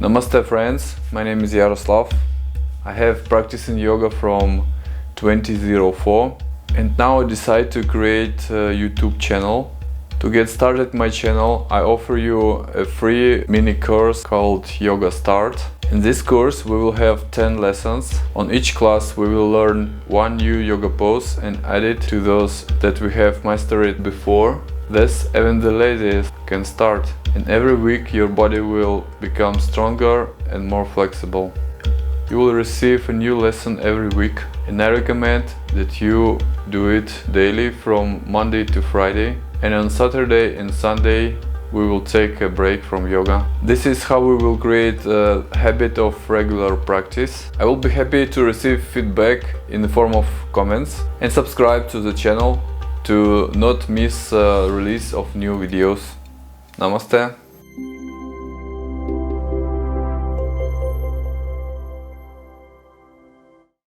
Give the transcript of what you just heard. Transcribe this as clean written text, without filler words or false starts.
Namaste friends, my name is Yaroslav. I have practicing yoga from 2004 and now I decide to create a YouTube channel. To get started my channel, I offer you a free mini course called Yoga Start. In this course we will have 10 lessons. On each class we will learn one new yoga pose and add it to those that we have mastered before. Thus even the laziest can start, and every week your body will become stronger and more flexible. You will receive a new lesson every week, and I recommend that you do it daily from Monday to Friday, and on Saturday and Sunday we will take a break from yoga. This is how we will create a habit of regular practice. I will be happy to receive feedback in the form of comments, and subscribe to the channel to not miss release of new videos. Namaste.